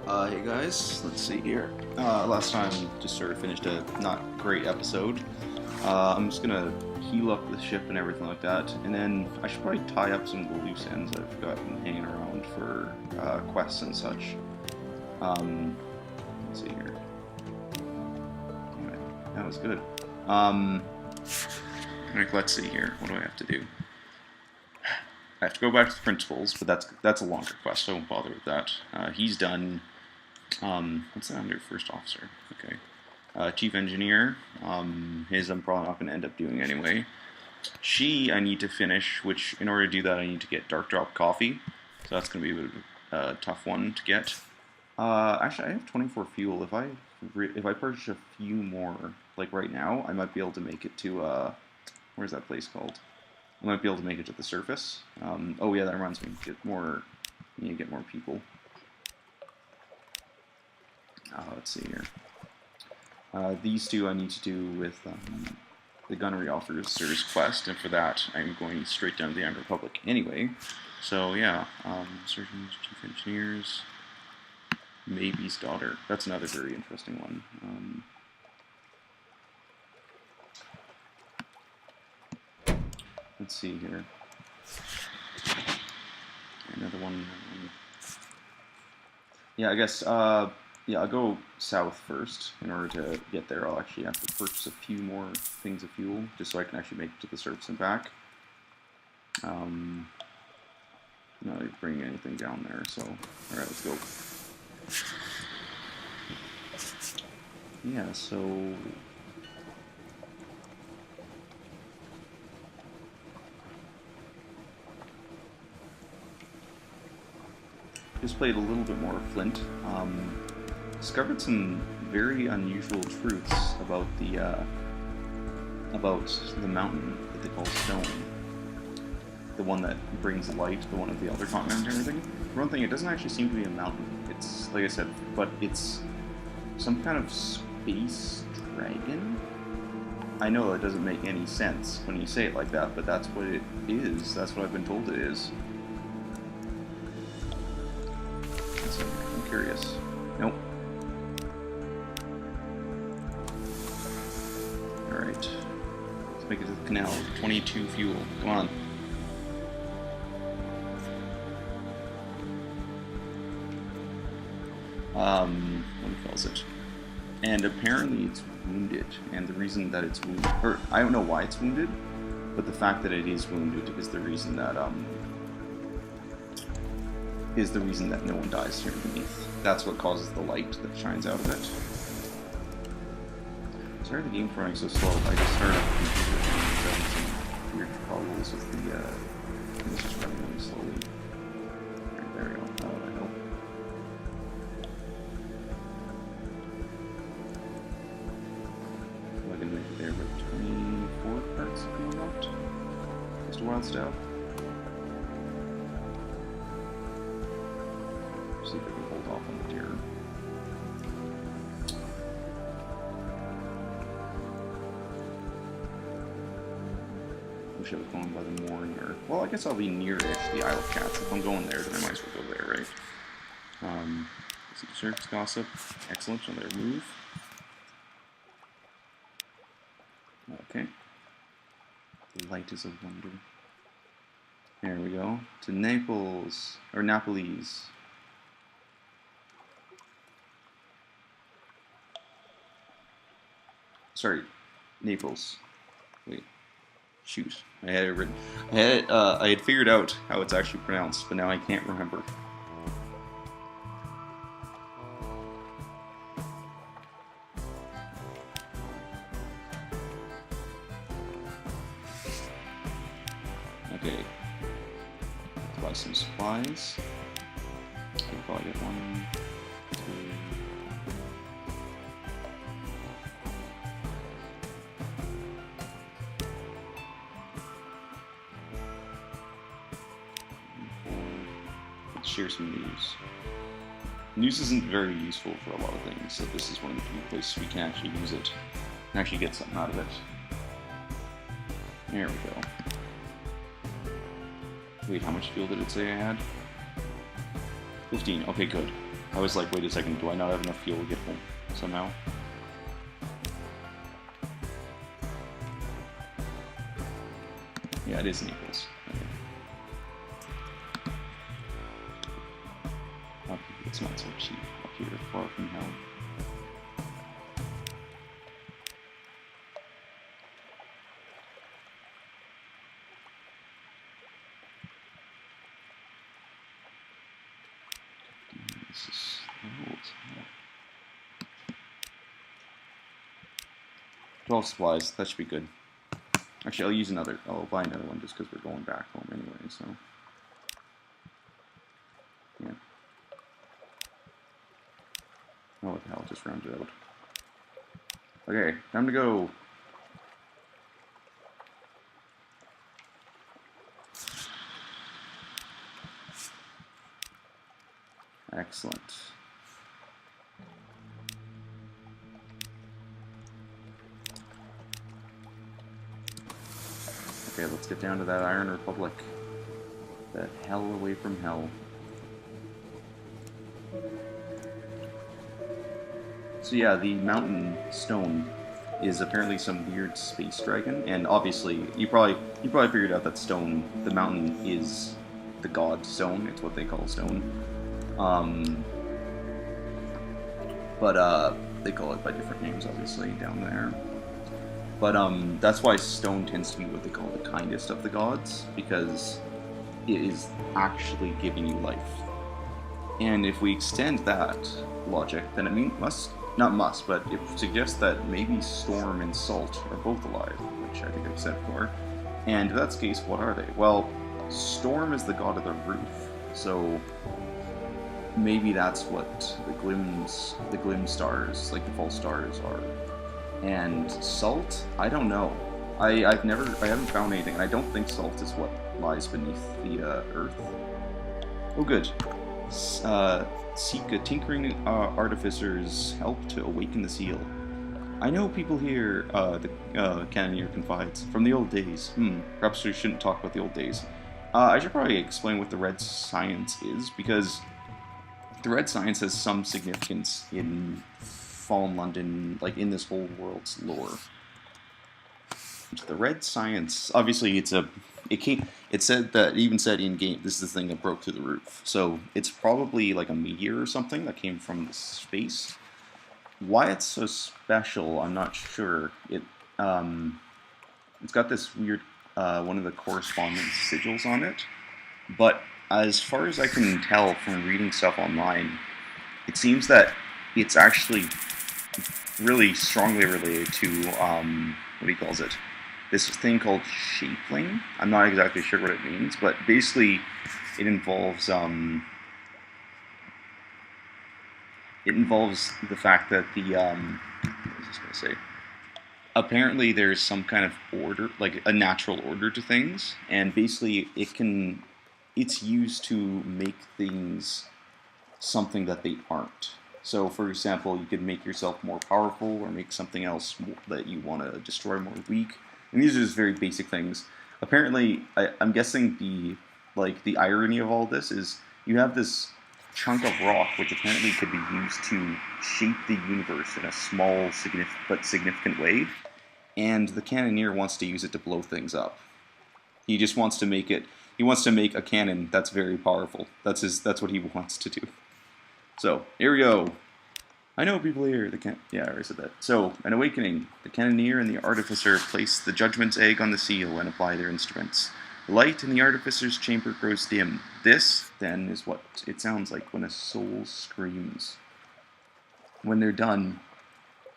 Hey guys, let's see here. Last time just sort of finished a not great episode. I'm just gonna heal up the ship and everything like that, and then I should probably tie up some of the loose ends I've gotten hanging around for quests and such. Let's see here. Anyway, that was good. Let's see here. What do I have to do? I have to go back to the principals, but that's a longer quest, so I won't bother with that. He's done. What's that under first officer? Okay. Chief engineer. His I'm probably not going to end up doing anyway. She I need to finish, which in order to do that I need to get dark drop coffee. So that's going to be a bit of a tough one to get. Actually, I have 24 fuel. If I purchase a few more, like right now, I might be able to make it to where's that place called? I might be able to make it to the surface. Oh yeah, that reminds me. You need to get more people. Let's see here. These two I need to do with the gunnery officer's quest, and for that I'm going straight down to the Armed Republic anyway. So yeah, surgeons, chief engineers, Maybe's daughter. That's another very interesting one. Let's see here. Another one. Yeah, I guess. Yeah, I'll go south first. In order to get there, I'll actually have to purchase a few more things of fuel, just so I can actually make it to the surface and back. Not bringing anything down there, so alright, let's go. Yeah, so just played a little bit more Flint. Discovered some very unusual truths about the mountain that they call Stone. The one that brings light, the one of the other continent and everything. For one thing, it doesn't actually seem to be a mountain. It's, like I said, but it's some kind of space dragon? I know that doesn't make any sense when you say it like that, but that's what it is. That's what I've been told it is. So, I'm curious. Nope. Alright. Let's make it to the canal. 22 fuel. Come on. What the hell is it? And apparently it's wounded, and the reason that it's wounded, or I don't know why it's wounded, but the fact that it is wounded is the reason that no one dies here beneath. That's what causes the light that shines out of it. Sorry the game's running so slow. I just started up the computer and having some weird troubles with the it's just running really slowly. Alright, there we go. That'll help. I can make it there with 24 parts of fuel left. Just a wild step. See if I can hold off on the deer. Wish I was going by the mooring, or well, I guess I'll be near-ish the Isle of Cats. If I'm going there, then I might as well go there, right? Listen to surface gossip. Excellent, another move. Okay. Light is a wonder. There we go. To Naples, or Napoles. Sorry, Naples. Wait. Shoot, I had it written. I had figured out how it's actually pronounced, but now I can't remember. Okay, let's buy some supplies. I can probably get 1, 2. Share some news. News isn't very useful for a lot of things, so this is one of the few places we can actually use it and actually get something out of it. There we go. Wait, how much fuel did it say I had? 15. Okay, good. I was like, wait a second, do I not have enough fuel to get home somehow? Yeah, it is Naples. Okay. It's not so cheap up here, far from hell. This is old. 12 supplies, that should be good. Actually, I'll use another. I'll buy another one just because we're going back home anyway, so. Yeah. Oh, what the hell, just rounded out. Okay, time to go. Excellent. Okay, let's get down to that Iron Republic. That hell away from hell. So yeah, the mountain stone is apparently some weird space dragon, and obviously you probably figured out that stone, the mountain, is the god stone. It's what they call stone. But they call it by different names, obviously, down there. But that's why stone tends to be what they call the kindest of the gods, because it is actually giving you life. And if we extend that logic, then it but it suggests that maybe Storm and Salt are both alive, which I think I've said before. And if that's the case, what are they? Well, Storm is the god of the roof, so maybe that's what the glim stars, like the false stars, are. And Salt, I don't know. I haven't found anything, and I don't think Salt is what lies beneath the earth. Oh, good. Seek a tinkering artificer's help to awaken the seal. I know people here, the Cannoneer confides, from the old days. Perhaps we shouldn't talk about the old days. I should probably explain what the red science is, because the red science has some significance in Fallen London, like in this whole world's lore. The red science, obviously, it said that, it even said in game, this is the thing that broke through the roof. So it's probably like a meteor or something that came from space. Why it's so special, I'm not sure. It's got this weird, one of the correspondence sigils on it. But as far as I can tell from reading stuff online, it seems that it's actually really strongly related to, what he calls it, this thing called shapeling. I'm not exactly sure what it means, but basically it involves the fact that the what was I going to say? Apparently there's some kind of order, like a natural order to things, and basically it's used to make things something that they aren't. So, for example, you could make yourself more powerful, or make something else that you want to destroy more weak. And these are just very basic things. Apparently, I'm guessing the irony of all this is you have this chunk of rock which apparently could be used to shape the universe in a small but significant way, and the Cannoneer wants to use it to blow things up. He just wants to make it. He wants to make a cannon that's very powerful. That's what he wants to do. So, here we go. I know people here. Yeah, I already said that. So, an awakening. The Cannoneer and the Artificer place the Judgment's egg on the seal and apply their instruments. The light in the Artificer's chamber grows dim. This, then, is what it sounds like when a soul screams. When they're done...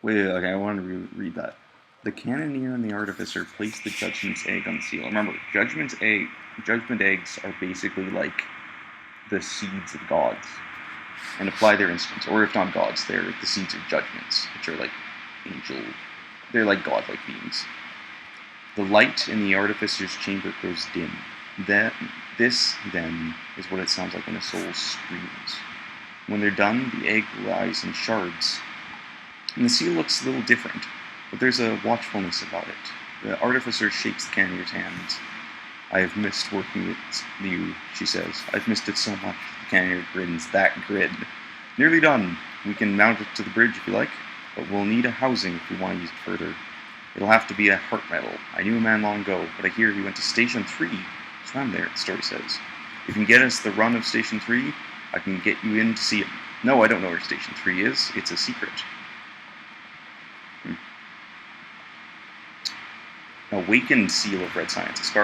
Wait, okay, I want to read that. The Cannoneer and the Artificer place the Judgment's egg on the seal. Remember, Judgment eggs are basically like the seeds of gods, and apply their instruments, or if not gods, they're the seeds of judgments, which are like they're like godlike beings. The light in the Artificer's chamber grows dim. This, then, is what it sounds like when a soul screams. When they're done, the egg lies in shards, and the seal looks a little different, but there's a watchfulness about it. The Artificer shakes the Cannoneer's hands. I have missed working with you, she says. I've missed it so much. The Cannoneer grins. That grin. Nearly done. We can mount it to the bridge if you like, but we'll need a housing if we want to use it further. It'll have to be a heart medal. I knew a man long ago, but I hear he went to Station 3. Swam there, the story says. If you can get us the run of Station 3, I can get you in to see him. No, I don't know where Station 3 is. It's a secret. Awakened seal of red science.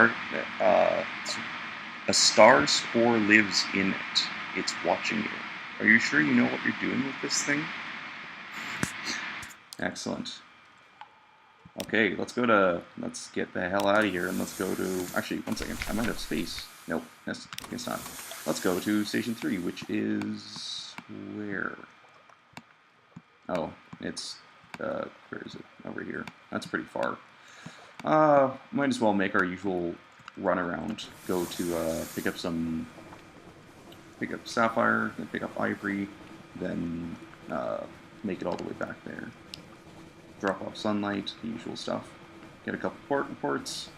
A star spore lives in it. It's watching you. Are you sure you know what you're doing with this thing? Excellent. Okay, let's get the hell out of here and let's go to, actually, one second, I might have space. Nope, guess not. Let's go to Station 3, which is, where? Oh, it's, where is it? Over here. That's pretty far. Might as well make our usual run around. Go to, pick up sapphire, then pick up ivory, then, make it all the way back there. Drop off sunlight, the usual stuff. Get a couple port reports.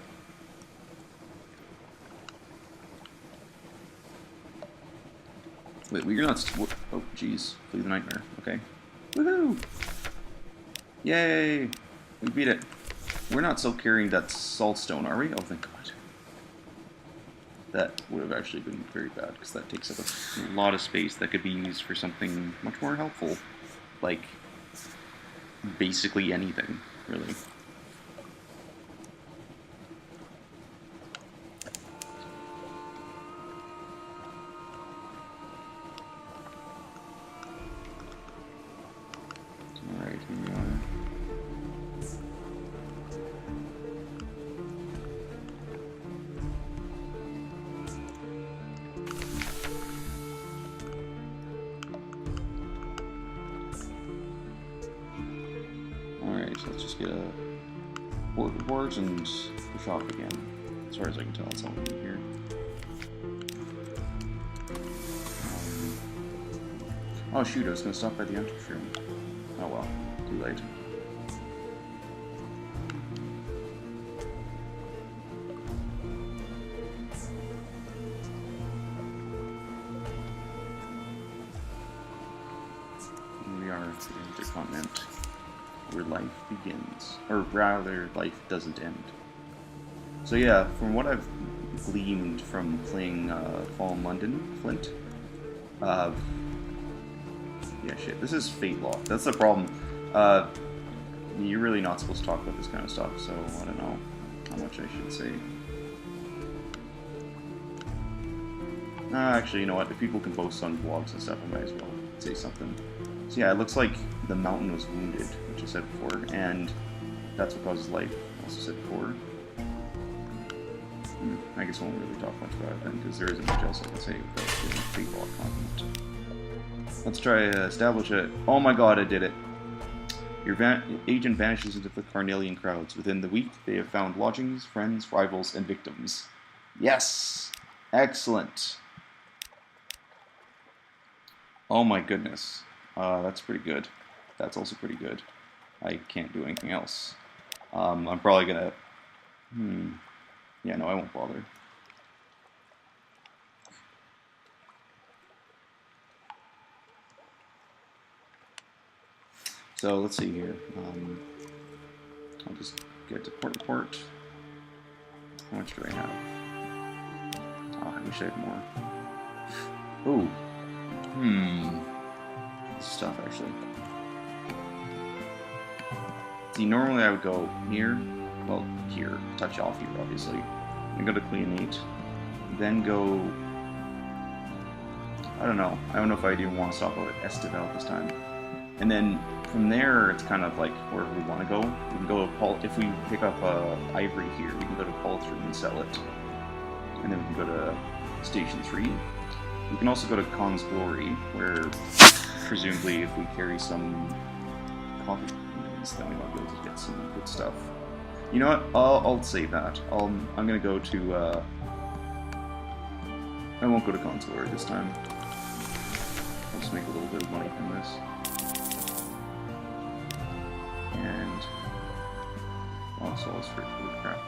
Wait, you're not. Oh, jeez. Flee the nightmare. Okay. Woohoo! Yay! We beat it. We're not still carrying that salt stone, are we? Oh, thank God. That would have actually been very bad, because that takes up a lot of space that could be used for something much more helpful. Like, basically anything, really. Alright, here we are. Let's just get a port report and push off again. As far as I can tell, that's all we need here. Oh shoot, I was going to stop by the entrance room. Oh well, too late. Here we are at the intercontinent, where life begins, or rather, life doesn't end. So yeah, from what I've gleaned from playing Fallen London, Flint, yeah, shit, this is fate locked. That's the problem. You're really not supposed to talk about this kind of stuff, so I don't know how much I should say. Actually, you know what? If people can boast on vlogs and stuff, I might as well say something. So yeah, it looks like the mountain was wounded, which I said before, and that's what causes life, I also said before. I guess I won't really talk much about it then, because there isn't much else I can say without doing fate lock content. Let's try to establish it. Oh my god, I did it. Your agent vanishes into the Carnelian crowds. Within the week, they have found lodgings, friends, rivals, and victims. Yes! Excellent! Oh my goodness. That's pretty good. That's also pretty good. I can't do anything else. I'm probably gonna... Yeah, no, I won't bother. So, let's see here. I'll just get to port report. How much do I have? Oh, I wish I had more. Ooh. Stuff, actually. See, normally I would go here. Well, here. Touch off here, obviously. And go to Cleanate. Then go... I don't know. I don't know if I even want to stop out at Estival this time. And then from there, it's kind of like wherever we want to go. We can go to if we pick up ivory here, we can go to Paltry and sell it. And then we can go to Station 3. We can also go to Khan's Glory, where presumably if we carry some coffee beans, then we might be able to get some good stuff. You know what? I'll save that. I'm gonna go to. I won't go to Khan's Glory this time. I'll just make a little bit of money from this. And also, let's for crap.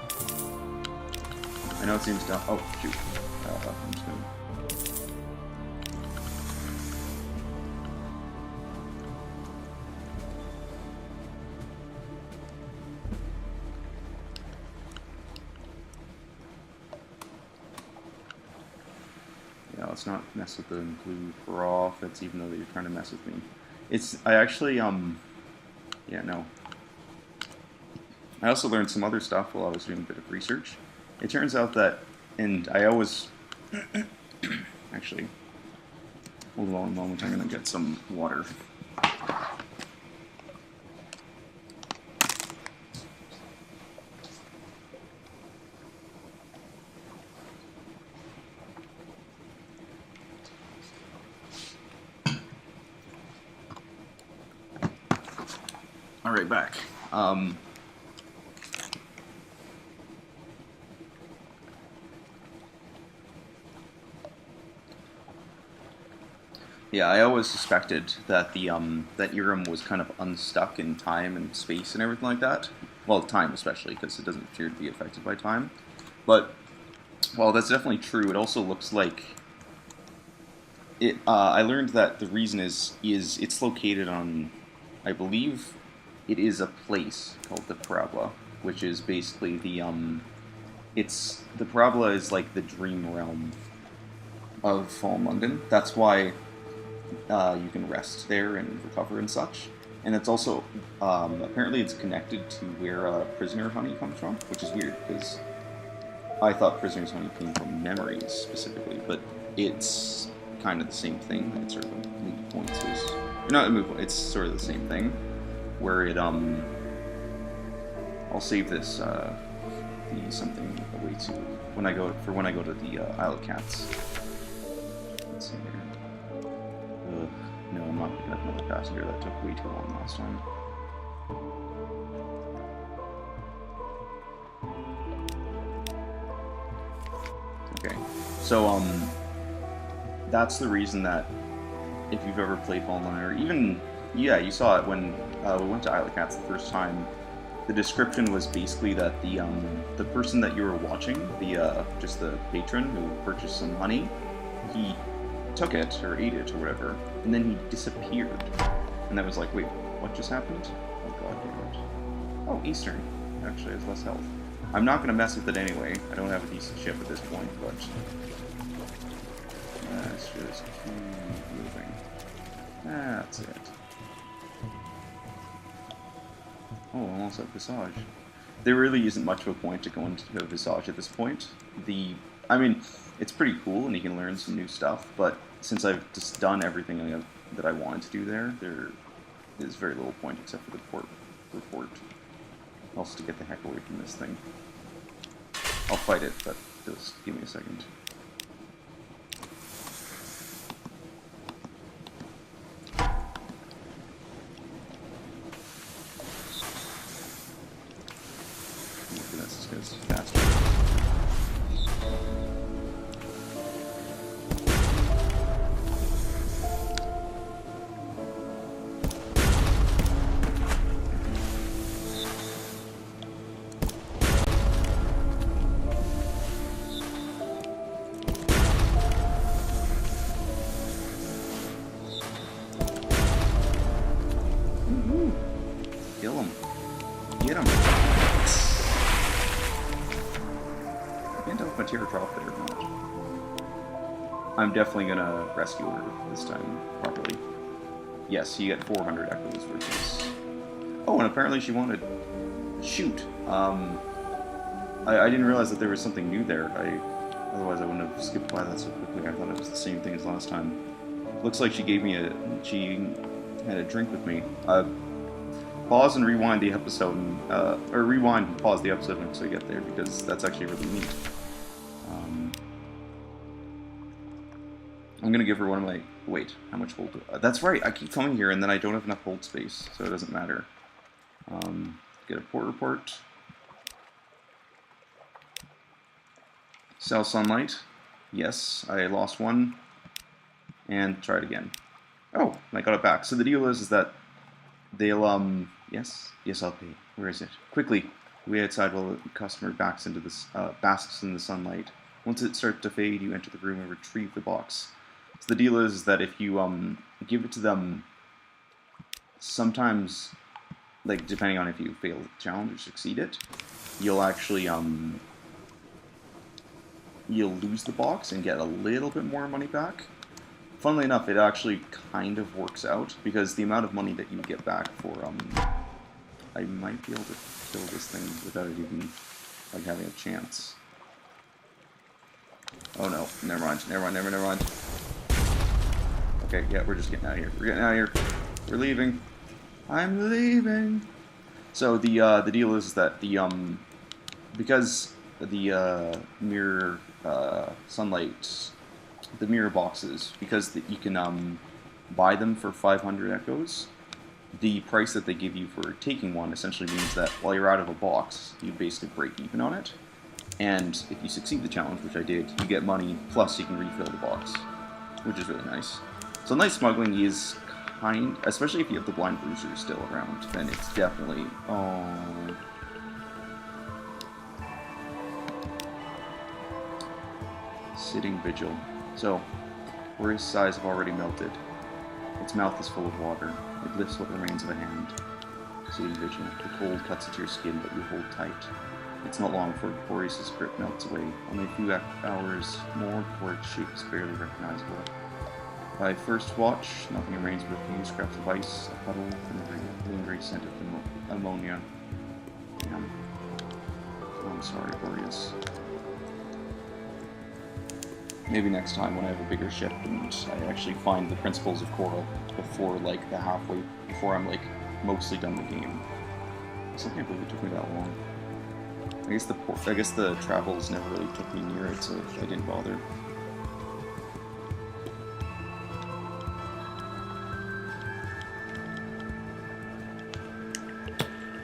I know it seems dumb. Oh shoot! I'm just gonna. let's not mess with the blue profits, even though they're trying to mess with me. I actually, yeah, no. I also learned some other stuff while I was doing a bit of research. It turns out that, and I always, actually, hold on a moment, I'm going to get some water. All right, back. Yeah, I always suspected that the that Irem was kind of unstuck in time and space and everything like that. Well, time especially, because it doesn't appear to be affected by time. But while that's definitely true, it also looks like it. I learned that the reason is it's located on, I believe, it is a place called the Parabola, which is basically the it's the Parabola is like the dream realm of Fallen London. That's why you can rest there and recover and such. And it's also, apparently it's connected to where prisoner honey comes from, which is weird, because I thought prisoner's honey came from memories specifically, but it's kind of the same thing. It's sort of a moot point. Not a moot point, it's sort of the same thing, where it, I'll save this, the something away to, when I go to the Isle of Cats. Let's see here. No, I'm not picking up another passenger. That took way too long last time. Okay, so that's the reason that if you've ever played Fallen London, or even you saw it when we went to Isle of Cats the first time. The description was basically that the person that you were watching, just the patron who purchased some honey, he took it, or ate it, or whatever, and then he disappeared. And that was like, wait, what just happened? Oh god damn it. Oh, Eastern. Actually has less health. I'm not going to mess with it anyway. I don't have a decent ship at this point, but let's just keep moving. That's it. Oh, almost at Visage. There really isn't much of a point to going to Visage at this point. I mean, it's pretty cool and you can learn some new stuff, but since I've just done everything that I wanted to do there is very little point except for the report. Also to get the heck away from this thing. I'll fight it, but just give me a second. Oh my goodness, this guy's faster. Kill him. Get him. I can't tell if my tear dropped it or not. I'm definitely gonna rescue her this time properly. Yes, you get 400 echoes versus... Oh, and apparently she wanted... Shoot. I didn't realize that there was something new there. Otherwise I wouldn't have skipped by that so quickly. I thought it was the same thing as last time. Looks like she gave me she had a drink with me. Pause and rewind the episode, or rewind and pause the episode until you get there, because that's actually really neat. I'm gonna give her one of my... Wait, how much hold? That's right, I keep coming here and then I don't have enough hold space, so it doesn't matter. Get a port report. Sell sunlight. Yes, I lost one. And try it again. Oh, I got it back. So the deal is that they'll, yes, I'll pay. Where is it? Quickly, way outside while the customer basks in the sunlight. Once it starts to fade, you enter the room and retrieve the box. So the deal is that if you give it to them, sometimes, like depending on if you fail the challenge or succeed it, you'll actually you'll lose the box and get a little bit more money back. Funnily enough, it actually kind of works out, because the amount of money that you get back for, I might be able to kill this thing without it even, like, having a chance. Oh no, never mind. Okay, yeah, we're just getting out of here. We're getting out of here. We're leaving. I'm leaving. So the deal is that because the mirror sunlight, the mirror boxes, because you can buy them for 500 echoes. The price that they give you for taking one essentially means that while you're out of a box, you basically break even on it. And if you succeed the challenge, which I did, you get money, plus you can refill the box, which is really nice. So night smuggling is especially if you have the blind bruiser still around, then it's definitely, oh. Sitting vigil. So, Ori's sighs have already melted. Its mouth is full of water. It lifts what remains of a hand. Sitting vigil. The cold cuts into your skin, but you hold tight. It's not long before Boreas' grip melts away. Only a few hours more before its shape is barely recognizable. By first watch, nothing remains but a few scraps of ice, a puddle, and a lingering scent of ammonia. Damn. Oh, I'm sorry, Boreas. Maybe next time when I have a bigger ship and I actually find the principles of Coral before, like, before I'm, like, mostly done the game. I still can't believe it took me that long. I guess the travels never really took me near it, so I didn't bother.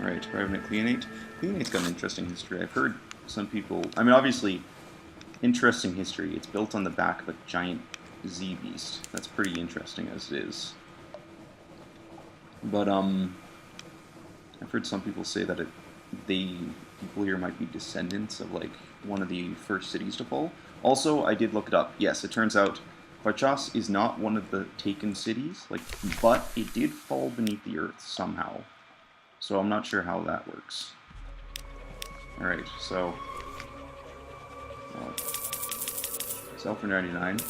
Alright, arriving at Cleonate. Cleonate's got an interesting history. I've heard some people... I mean, obviously, interesting history. It's built on the back of a giant Z-beast. That's pretty interesting as it is. But, I've heard some people say that people here might be descendants of, like, one of the first cities to fall. Also, I did look it up. Yes, it turns out Varchas is not one of the taken cities, like, but it did fall beneath the earth somehow. So I'm not sure how that works. Alright, so... sell for 99.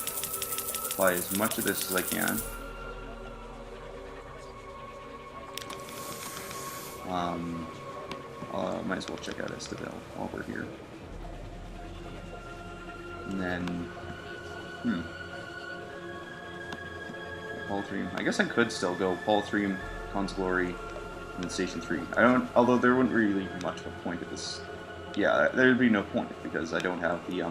Buy as much of this as I can. Might as well check out Zail while we're here. And then... Paltrium. I guess I could still go Paltrium, Khan's Glory, and then Station 3. Although there wouldn't really be much of a point at this. Yeah, there'd be no point because I don't have the,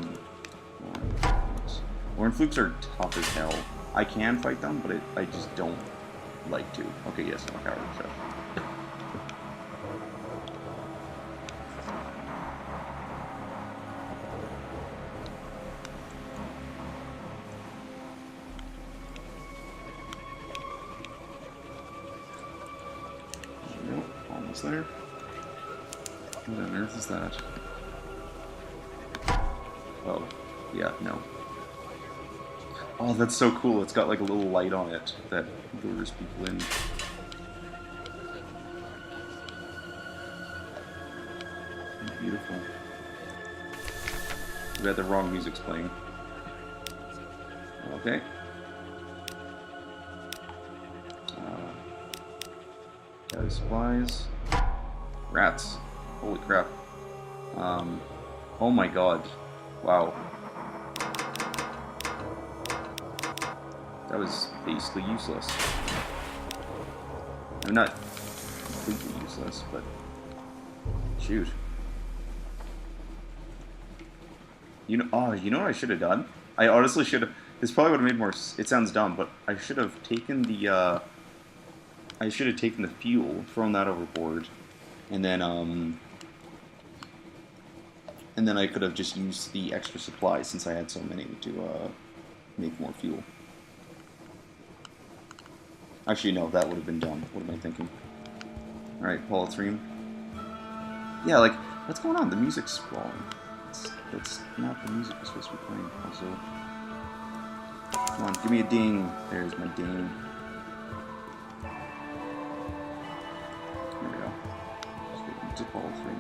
Warren Flukes are tough as hell. I can fight them, but I just don't like to. Okay, yes, I'm a coward, chef. There. What on earth is that? Oh, yeah, no. Oh, that's so cool. It's got like a little light on it that lures people in. Beautiful. Too bad the wrong music's playing. Okay. Gather supplies. Rats. Holy crap. Oh my god. Wow. That was basically useless. I'm not completely useless, but... Shoot. You know what I should have done? I honestly should have... This probably would have made more... It sounds dumb, but I should have taken the, I should have taken the fuel, thrown that overboard, and then I could have just used the extra supplies since I had so many to make more fuel. Actually, no, that would have been dumb. What am I thinking? Alright, Paltrium. Yeah, like, what's going on? The music's wrong. That's not the music we're supposed to be playing. Also, come on, give me a ding. There's my ding. There we go. Just get into Paltrium.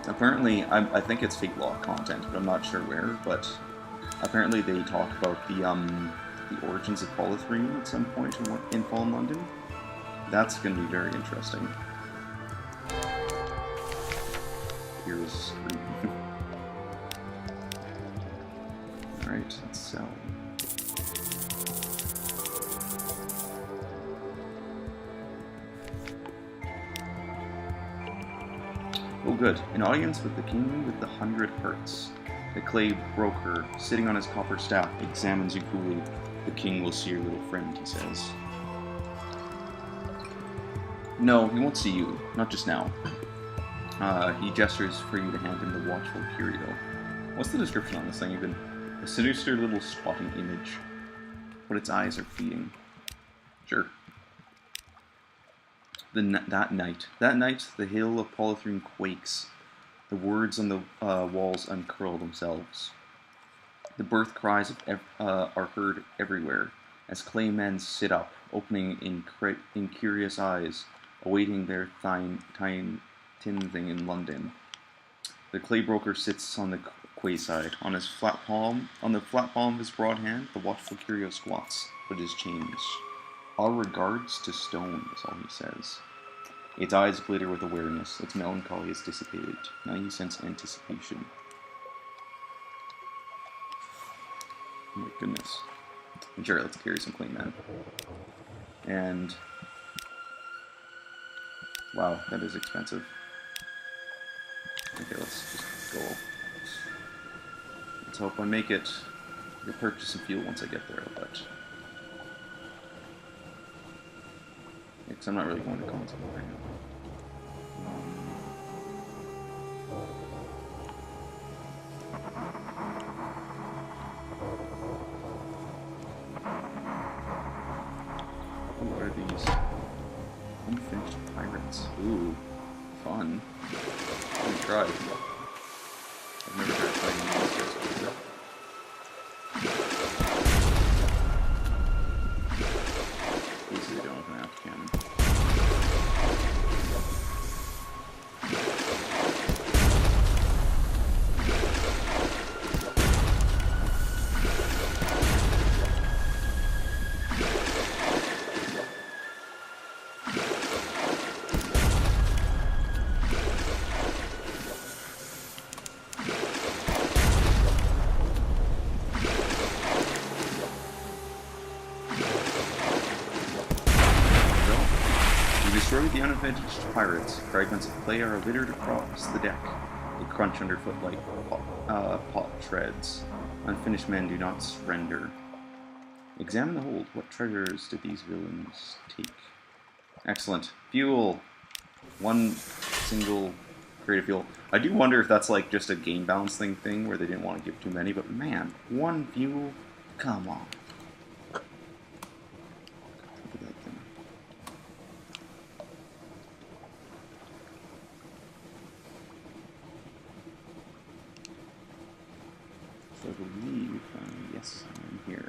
Apparently, I think it's Fate Law content, but I'm not sure where. But apparently, they talk about the origins of Polythreme at some point in Fallen London. That's going to be very interesting. Here's Alright, let's sell. Oh good, an audience with the king with the 100 hearts. The clay broker, sitting on his copper staff, examines you coolly. The king will see your little friend, he says. No, he won't see you, not just now. He gestures for you to hand him the watchful curio. What's the description on this thing even? A sinister little squatting image, but its eyes are pleading. Sure. That night, the hill of Polythreme quakes. The words on the walls uncurl themselves. The birth cries are heard everywhere as clay men sit up, opening in curious eyes, awaiting their tin thing in London. The clay broker sits on the quayside. On the flat palm of his broad hand, the watchful curio squats, but is changed. Our regards to stone, is all he says. Its eyes glitter with awareness. Its melancholy is dissipated. Now you sense anticipation. Oh my goodness. Sure, let's carry some clean man. And wow, that is expensive. Okay, let's just go. Let's hope I make it. I'll purchase some fuel once I get there, but because I'm not really going to console right now. What are these? Unfinished pirates. Ooh, fun. Let me try. I've never tried fighting monsters before. At least they don't have an aft cannon. The unavenged pirates, fragments of clay are littered across the deck. They crunch underfoot like pot treads. Unfinished men do not surrender. Examine the hold. What treasures did these villains take? Excellent. Fuel. One single crate of fuel. I do wonder if that's like just a game balancing thing where they didn't want to give too many, but man, one fuel? Come on. I believe, yes, I'm here.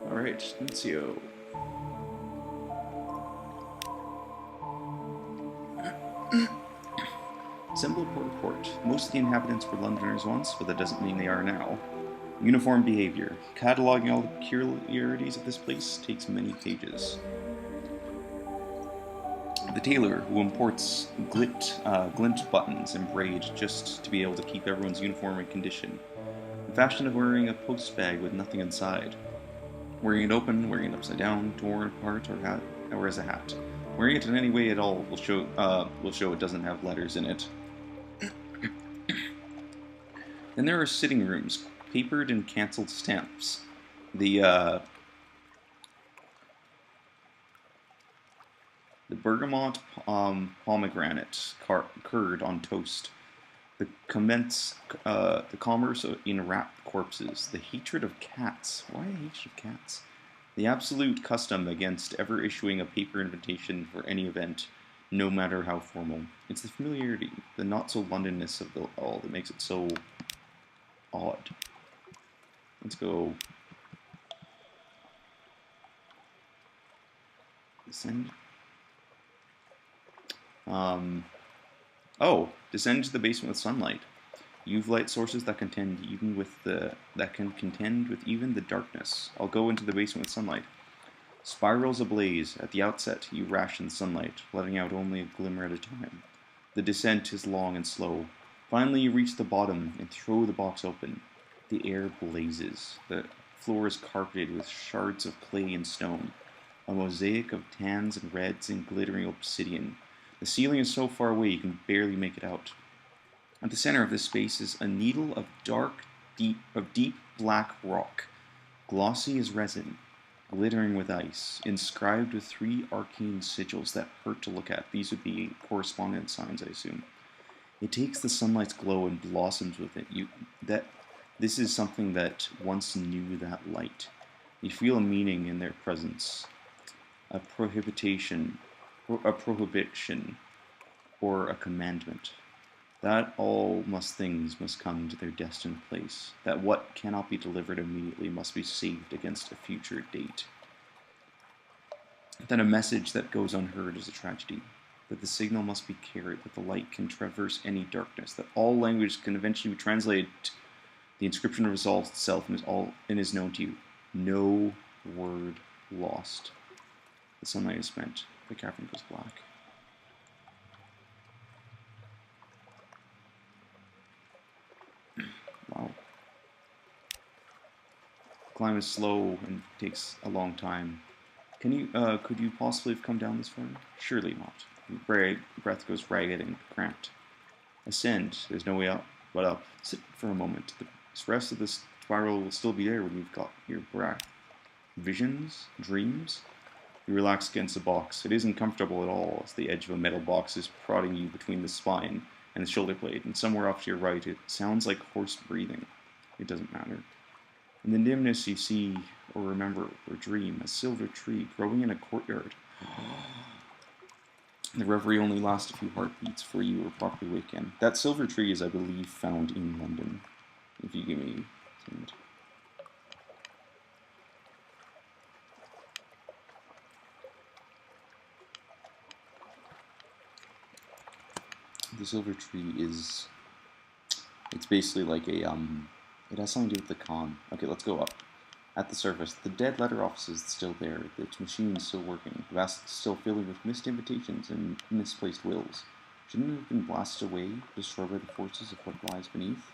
Alright, Nuncio. Symbol Port. Most of the inhabitants were Londoners once, but that doesn't mean they are now. Uniform behavior. Cataloging all the peculiarities of this place takes many pages. The tailor, who imports glint buttons and braid just to be able to keep everyone's uniform in condition. The fashion of wearing a post bag with nothing inside. Wearing it open, wearing it upside down, torn apart, or as a hat. Wearing it in any way at all will show it doesn't have letters in it. Then there are sitting rooms, papered and cancelled stamps. The bergamot pomegranate curd on toast. The commerce in wrapped corpses, the hatred of cats. Why the hatred of cats? The absolute custom against ever issuing a paper invitation for any event, no matter how formal. It's the familiarity, the not so Londonness of the all that makes it so odd. Let's go. Descend. Descend to the basement with sunlight. UV light sources that can contend with even the darkness. I'll go into the basement with sunlight. Spirals ablaze. At the outset, you ration sunlight, letting out only a glimmer at a time. The descent is long and slow. Finally, you reach the bottom and throw the box open. The air blazes. The floor is carpeted with shards of clay and stone, a mosaic of tans and reds and glittering obsidian. The ceiling is so far away you can barely make it out. At the center of this space is a needle of deep black rock, glossy as resin, glittering with ice, inscribed with 3 arcane sigils that hurt to look at. These would be correspondence signs, I assume. It takes the sunlight's glow and blossoms with it. This is something that once knew that light. You feel a meaning in their presence, a prohibition, or a commandment. That all things must come to their destined place, that what cannot be delivered immediately must be saved against a future date. That a message that goes unheard is a tragedy, that the signal must be carried, that the light can traverse any darkness, that all language can eventually be translated. The inscription resolves itself and is known to you. No word lost. The sunlight is spent. The cavern goes black. Wow. Climb is slow and takes a long time. Could you possibly have come down this far? Surely not. Your breath goes ragged and cramped. Ascend. There's no way up but up. Sit for a moment. The rest of the spiral will still be there when you've got your breath. Visions? Dreams? You relax against the box. It isn't comfortable at all, as the edge of a metal box is prodding you between the spine and the shoulder blade, and somewhere off to your right it sounds like hoarse breathing. It doesn't matter. In the dimness you see, or remember, or dream, a silver tree growing in a courtyard. The reverie only lasts a few heartbeats before you are properly awakened. That silver tree is, I believe, found in London. If you give me a minute. The silver tree is, it's basically like a, it has something to do with the con. Okay, let's go up. At the surface, the dead letter office is still there, its machine is still working, the vast is still filling with missed invitations and misplaced wills. Shouldn't it have been blasted away, destroyed by the forces of what lies beneath?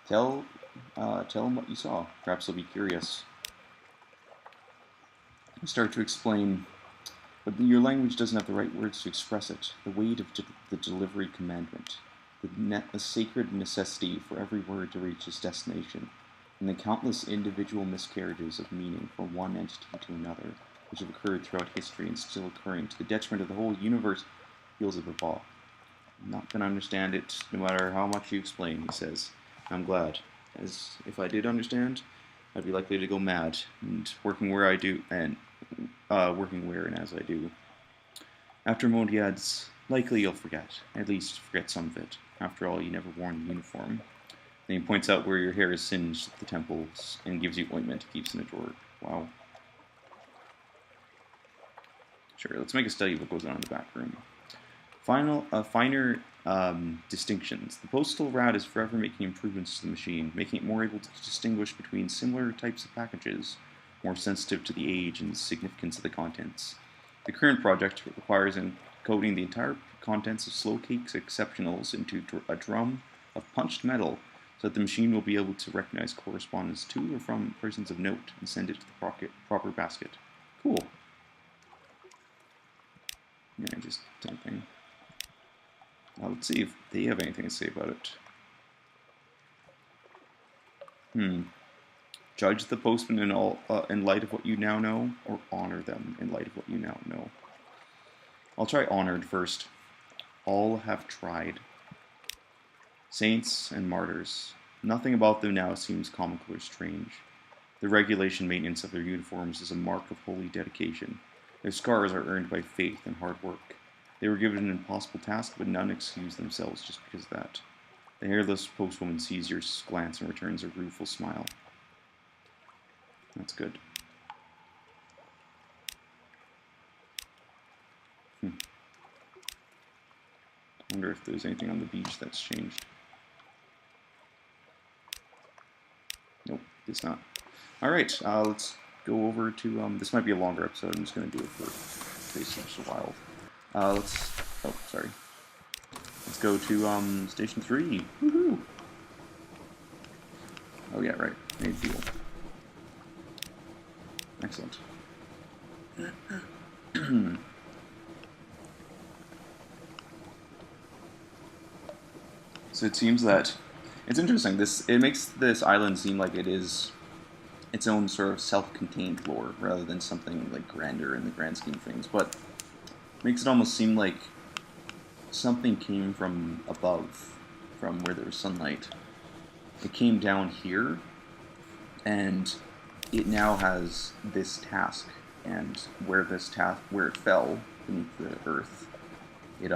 Tell him what you saw. Perhaps he'll be curious. Start to explain, but your language doesn't have the right words to express it. The weight of the delivery commandment, the sacred necessity for every word to reach its destination, and the countless individual miscarriages of meaning from one entity to another, which have occurred throughout history and still occurring to the detriment of the whole universe, feels a bit off. I'm not going to understand it no matter how much you explain, he says. I'm glad, as if I did understand, I'd be likely to go mad, and working where and as I do. After a moment he adds, likely you'll forget, at least forget some of it. After all, you never worn the uniform. Then he points out where your hair is singed at the temples, and gives you ointment he keeps in a drawer. Wow. Sure, let's make a study of what goes on in the back room. Finer distinctions. The postal rat is forever making improvements to the machine, making it more able to distinguish between similar types of packages, more sensitive to the age and significance of the contents. The current project requires encoding the entire contents of Slow Cake's exceptionals into a drum of punched metal, so that the machine will be able to recognize correspondence to or from persons of note and send it to the proper basket. Cool. Yeah, just typing. Let's see if they have anything to say about it. Judge the postman in light of what you now know, or honor them in light of what you now know. I'll try honored first. All have tried. Saints and martyrs. Nothing about them now seems comical or strange. The regulation maintenance of their uniforms is a mark of holy dedication. Their scars are earned by faith and hard work. They were given an impossible task, but none excuse themselves just because of that. The hairless postwoman sees your glance and returns a rueful smile. That's good. I wonder if there's anything on the beach that's changed. Nope, it's not. Alright, let's go over to, this might be a longer episode, I'm just going to do it for just a while. Let's go to, Station 3. Woohoo! Oh yeah, right, made fuel. Excellent. So it seems that, it's interesting, it makes this island seem like it is its own sort of self-contained lore, rather than something like grander in the grand scheme of things, but makes it almost seem like something came from above, from where there was sunlight. It came down here, and it now has this task, and where it fell beneath the earth, it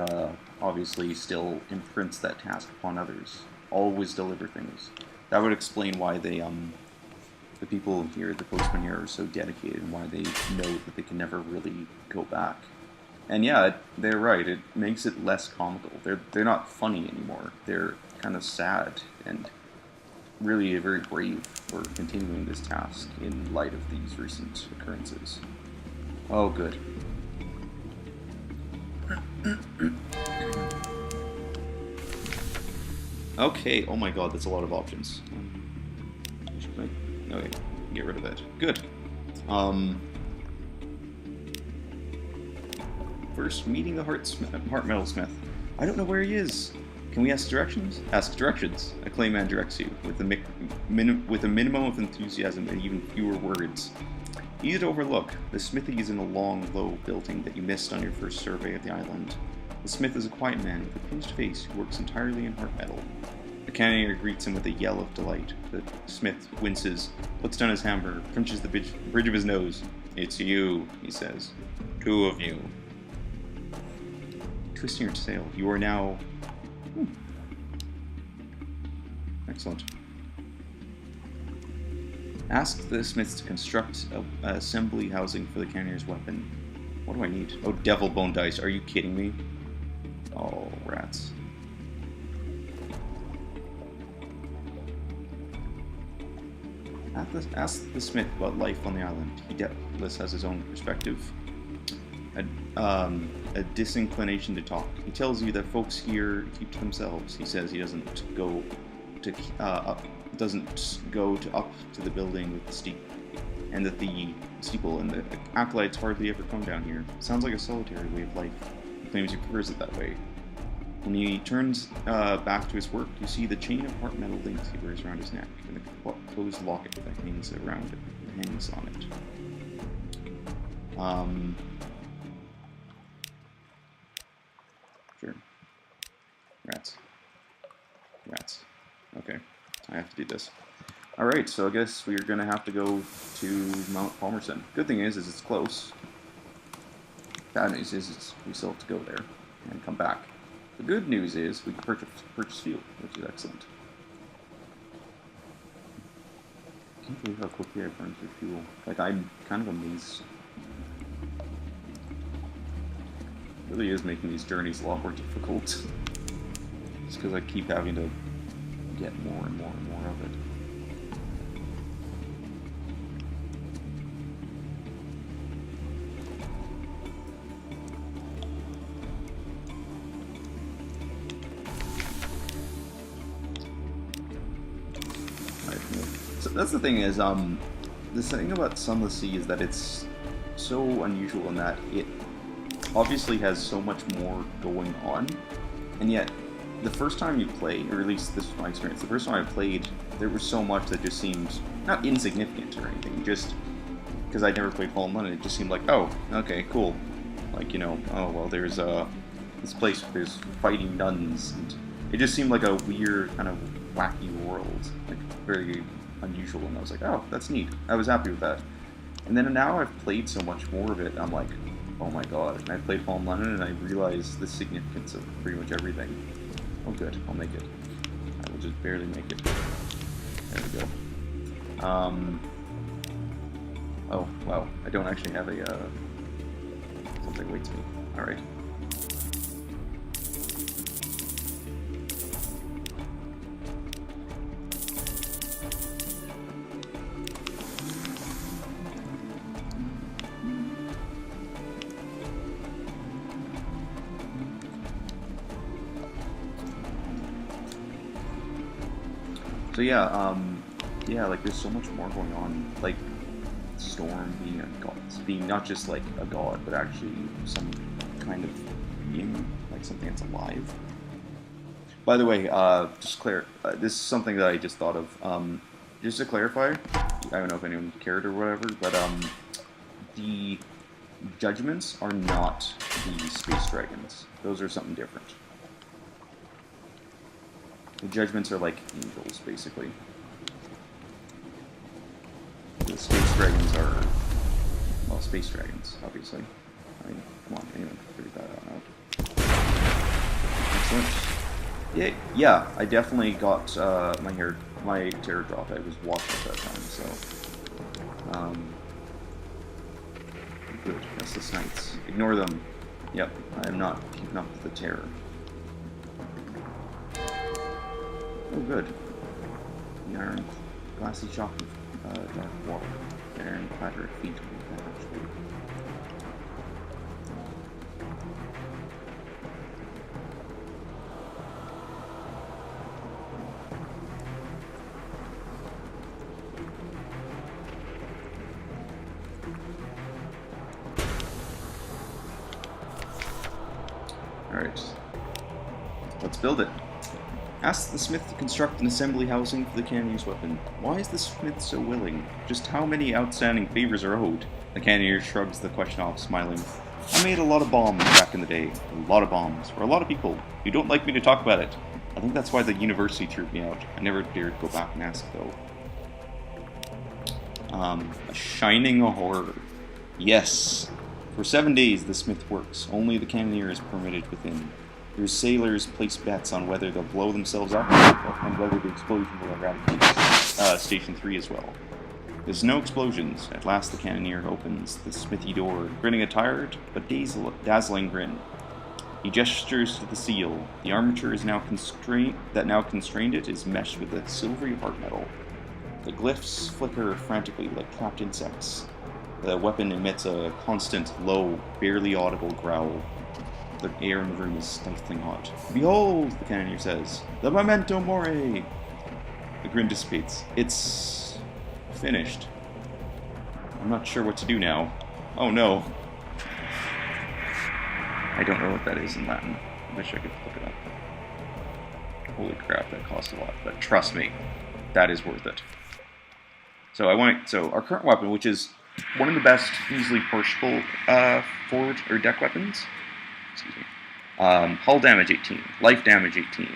obviously still imprints that task upon others. Always deliver things. That would explain why they, the people here, the postmen here, are so dedicated, and why they know that they can never really go back. And yeah, they're right. It makes it less comical. They're not funny anymore. They're kind of sad and really very brave for continuing this task in light of these recent occurrences. Oh, good. Okay, oh my god, that's a lot of options. Okay, get rid of that. Good. First, meeting the heart metalsmith. I don't know where he is. Can we ask directions? Ask directions. A clayman directs you, with a minimum of enthusiasm and even fewer words. Easy to overlook. The smithy is in a long, low building that you missed on your first survey of the island. The smith is a quiet man with a pinched face who works entirely in heart metal. The cannoneer greets him with a yell of delight. The smith winces, puts down his hammer, crunches the bridge of his nose. It's you, he says. Two of you. Twisting your sail. You are now... Excellent. Ask the smiths to construct a assembly housing for the cannoneer's weapon. What do I need? Oh, devil bone dice. Are you kidding me? Oh, rats. Ask the smith about life on the island. He doubtless has his own perspective. A disinclination to talk. He tells you that folks here keep to themselves. He says he doesn't go to up to the building with the and that the steeple and the acolytes hardly ever come down here. Sounds like a solitary way of life. He claims he prefers it that way. When he turns back to his work, you see the chain of heart metal links he wears around his neck, and the closed locket that hangs around it, hangs on it. Sure. Rats. Okay, I have to do this. Alright, so I guess we're gonna have to go to Mount Palmerston. Good thing is it's close. Bad news is we still have to go there and come back. The good news is we can purchase fuel, which is excellent. I can't believe how quickly I burn through fuel. Like, I'm kind of amazed. It really is making these journeys a lot more difficult. Just because I keep having to get more and more and more of it. So that's the thing is, the thing about Sunless Sea is that it's so unusual in that it obviously has so much more going on, and yet the first time you play, or at least this was my experience, the first time I played, there was so much that just seemed not insignificant or anything, just because I'd never played Fallen London, it just seemed like, oh, okay, cool. Like, you know, oh, well, there's this place where there's fighting nuns, and it just seemed like a weird, kind of wacky world, like very unusual, and I was like, oh, that's neat. I was happy with that. And then now I've played so much more of it, I'm like, oh my god. And I played Fallen London, and I realized the significance of pretty much everything. Oh good, I'll make it. I will just barely make it. There we go. Oh, wow, I don't actually have a, something waits me. Alright. So yeah, like there's so much more going on. Like Storm being a god, being not just like a god, but actually some kind of being, like something that's alive. By the way, this is something that I just thought of. Just to clarify, I don't know if anyone cared or whatever, but the judgments are not the space dragons. Those are something different. The judgments are like angels, basically. The space dragons are, well, space dragons, obviously. I mean, come on, anyone can figure that out. Excellent. Yeah, I definitely got my terror drop. I was watching at that time, so. Good, Restless Knights. Ignore them. Yep, I am not keeping up with the terror. Oh, good. The iron glassy shock of dark water. The iron clatter of feet will actually. Alright. Let's build it. Ask the smith to construct an assembly housing for the Cannoneer's weapon. Why is the smith so willing? Just how many outstanding favors are owed? The Cannoneer shrugs the question off, smiling. I made a lot of bombs back in the day. A lot of bombs. For a lot of people. You don't like me to talk about it. I think that's why the university threw me out. I never dared go back and ask, though. A shining horror. Yes. For 7 days the smith works. Only the Cannoneer is permitted within. Your sailors place bets on whether they'll blow themselves up and whether the explosion will eradicate Station 3 as well. There's no explosions. At last the Cannoneer opens the smithy door, grinning a tired but dazzling grin. He gestures to the seal. The armature is now constrained it is meshed with a silvery heart metal. The glyphs flicker frantically like trapped insects. The weapon emits a constant, low, barely audible growl. The air in the room is stifling hot. Behold, the Cannoneer says, the memento mori! The grin dissipates. It's finished. I'm not sure what to do now. Oh no. I don't know what that is in Latin. I wish I could look it up. Holy crap, that costs a lot. But trust me, that is worth it. So our current weapon, which is one of the best easily pushable forward or deck weapons. Excuse me. Hull damage 18, life damage 18,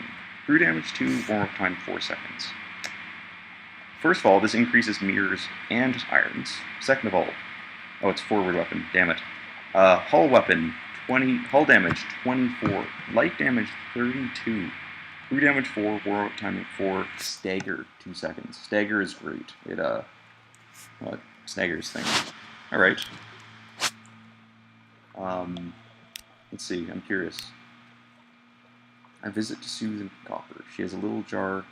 crew damage 2, warm-up time 4 seconds. First of all, this increases mirrors and irons. Second of all, oh, it's forward weapon, damn it. Hull weapon, hull damage 24, life damage 32, crew damage 4, warm-up time 4, stagger 2 seconds. Stagger is great. It staggers things. Alright. Let's see, I'm curious. I visit to Susan Copper. She has a little jar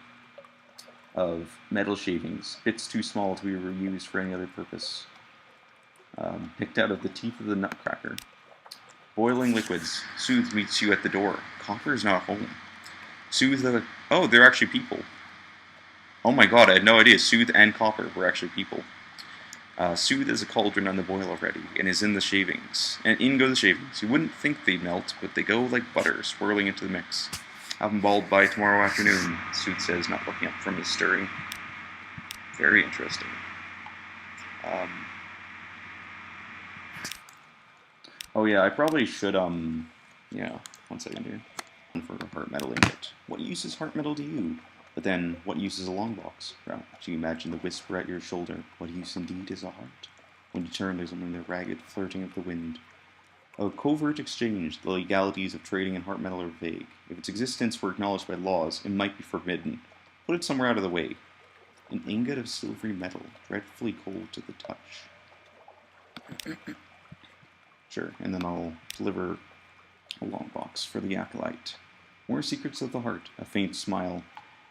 of metal shavings, bits too small to be reused for any other purpose. Picked out of the teeth of the nutcracker. Boiling liquids. Soothe meets you at the door. Copper is not home. Oh, they're actually people. Oh my god, I had no idea. Soothe and Copper were actually people. Soothe is a cauldron on the boil already, and is in the shavings. And in go the shavings. You wouldn't think they'd melt, but they go like butter, swirling into the mix. Have them balled by tomorrow afternoon, Soothe says, not looking up from his stirring. Very interesting. Oh yeah, I probably should, yeah. 1 second here. And for heart metal ingot. What use is heart metal to you? But then, what use is a long box? Perhaps you imagine the whisper at your shoulder. What use indeed is a heart? When you turn, there's only the ragged flirting of the wind. A covert exchange, the legalities of trading in heart metal are vague. If its existence were acknowledged by laws, it might be forbidden. Put it somewhere out of the way. An ingot of silvery metal, dreadfully cold to the touch. Sure, and then I'll deliver a long box for the acolyte. More secrets of the heart, a faint smile.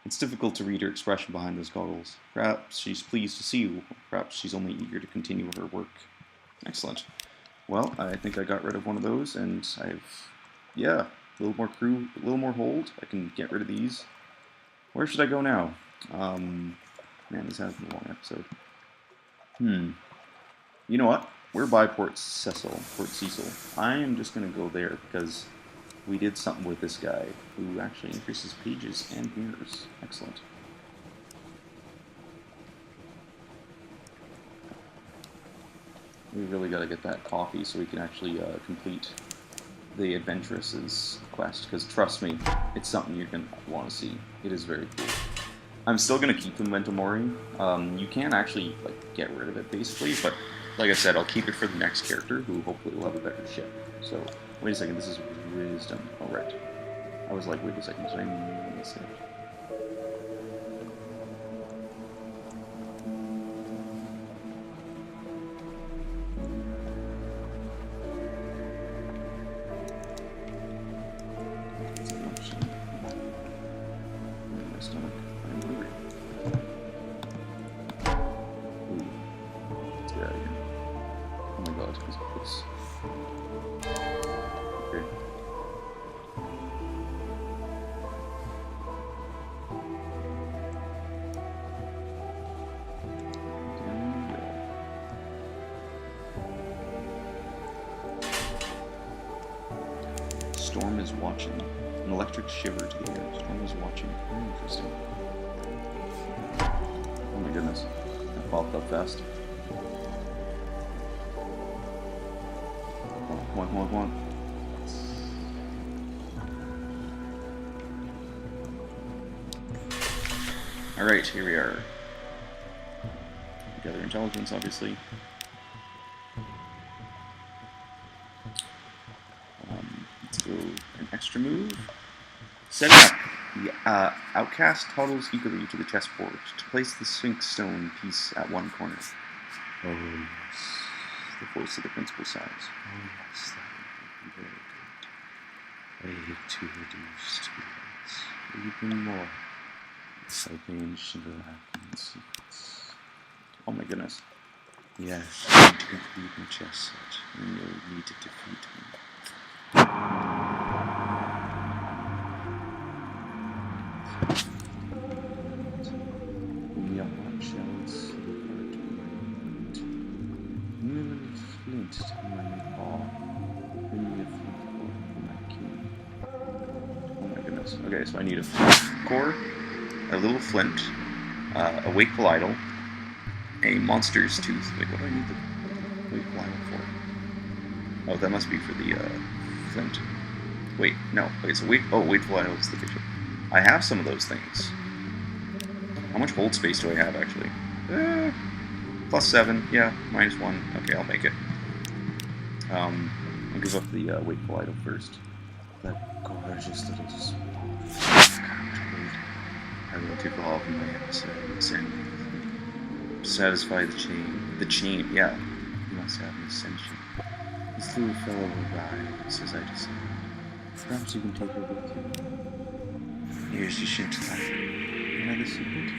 It's difficult to read her expression behind those goggles. Perhaps she's pleased to see you, perhaps she's only eager to continue her work. Excellent. Well, I think I got rid of one of those, and yeah, a little more crew, a little more hold. I can get rid of these. Where should I go now? Man, this has been a long episode. You know what? We're by Port Cecil. I am just going to go there because we did something with this guy who actually increases pages and mirrors. Excellent. We really got to get that coffee so we can actually complete the Adventuress's quest, because trust me, it's something you're going to want to see. It is very cool. I'm still going to keep the Memento Mori. You can actually get rid of it, basically, but like I said, I'll keep it for the next character, who hopefully will have a better ship. So, wait a second, this is Wisdom. Oh, right. I was like, wait a second, did I miss it? Storm is watching. An electric shiver to the air. Storm is watching. Very interesting. Oh my goodness. That popped up fast. Oh, come on. Alright, here we are. Gather intelligence, obviously. Let's go an extra move. Setting up. The outcast toddles eagerly to the chessboard to place the Sphinx stone piece at one corner. Oh, yes. The voice of the principal sighs. Oh, yes, that would be very good. Way too reduced spirits. Even more. Cycling sugar and secrets. Oh my goodness. Yes, I need to complete my chess set, and you'll need to defeat me. The hard shells are turned. Near flint to my paw. Bring me a flint core for my king. Oh my goodness. Okay, so I need a flint core, a little flint, a wakeful idol, a monster's tooth. Wait, what do I need the wakeful idol for? Oh, that must be for the flint. Wait, no. Wait, so wakeful idol is the bishop. I have some of those things. How much hold space do I have, actually? +7. Yeah, -1. Okay, I'll make it. I'll give up the wakeful idol first. That gorgeous little I will take off my adversary and satisfy the chain. The chain, yeah. You must have an ascension. This little fellow will rise as I descend. Perhaps you can take her with you. Here's your Shintai. Another secret?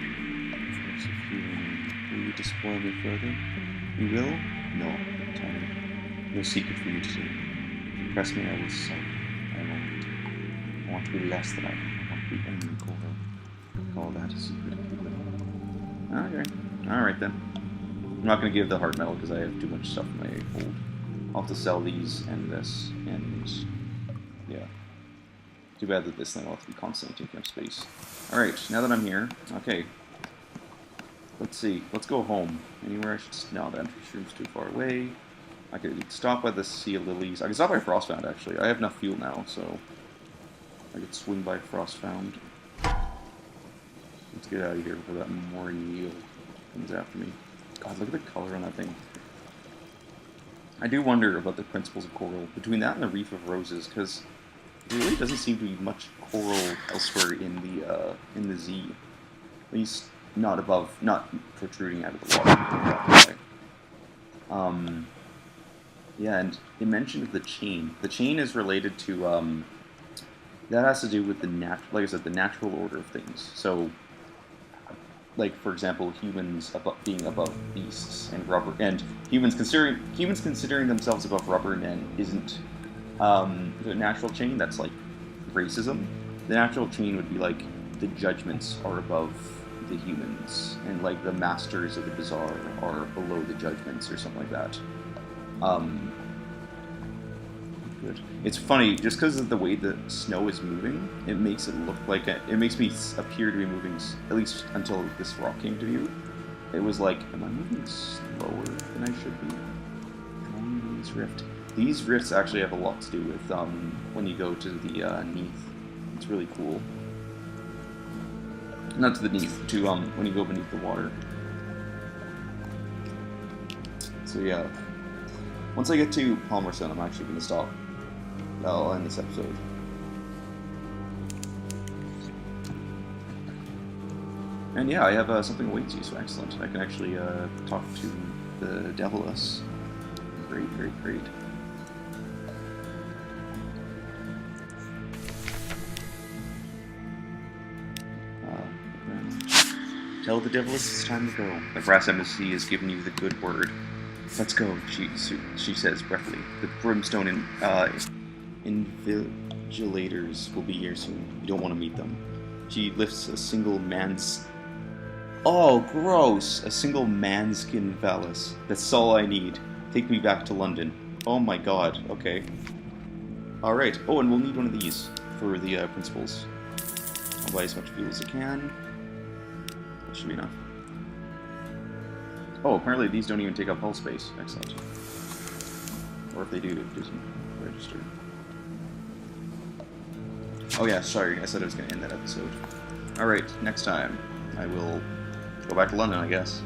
Perhaps if you will you despoil me further? You will? No, tell me. No secret for you to do. If you press me, I will suck. I won't. I want to be less than I am. I want to be only call that a secret. Okay. Alright then. I'm not going to give the heart metal because I have too much stuff in my hold. I'll have to sell these and this, and yeah. Too bad that this thing will have to be constantly taking up space. Alright, now that I'm here, okay. Let's see, let's go home. Anywhere I should... No, the entrance room's too far away. I could stop by the Sea of Lilies. I can stop by Frostbound, actually. I have enough fuel now, so I could swing by Frostbound. Let's get out of here before that Moriel comes after me. God, look at the color on that thing. I do wonder about the principles of coral between that and the Reef of Roses, because there really doesn't seem to be much coral elsewhere in the Z. At least not protruding out of the water. Yeah, and it mentioned the chain. The chain is related to that has to do with like I said, the natural order of things. So, like for example, humans being above beasts and rubber, and humans considering themselves above rubber men isn't the natural chain. That's like racism. The natural chain would be like the judgments are above the humans, and like the masters of the bizarre are below the judgments, or something like that. Good. It's funny, just because of the way the snow is moving, it makes it look like it makes me appear to be moving, at least until this rock came to view. It was like, am I moving slower than I should be? These rift. These rifts actually have a lot to do with when you go to the Neath. It's really cool. Not to the Neath, to when you go beneath the water. So yeah, once I get to Palmerston, I'm actually going to stop. I'll end this episode. And yeah, I have something awaits you, so excellent. I can actually talk to the Deviless. Great, great, great. Tell the Deviless it's time to go. The brass embassy has given you the good word. Let's go, she says breathily. The brimstone invigilators will be here soon. You don't want to meet them. She lifts a single man's... Oh, gross! A single manskin valice. That's all I need. Take me back to London. Oh my god, okay. Alright. Oh, and we'll need one of these for the principles. I'll buy as much fuel as I can. That should be enough. Oh, apparently these don't even take up hull space. Excellent. Or if they do, it doesn't register. Oh yeah, sorry, I said I was going to end that episode. Alright, next time I will go back to London, I guess.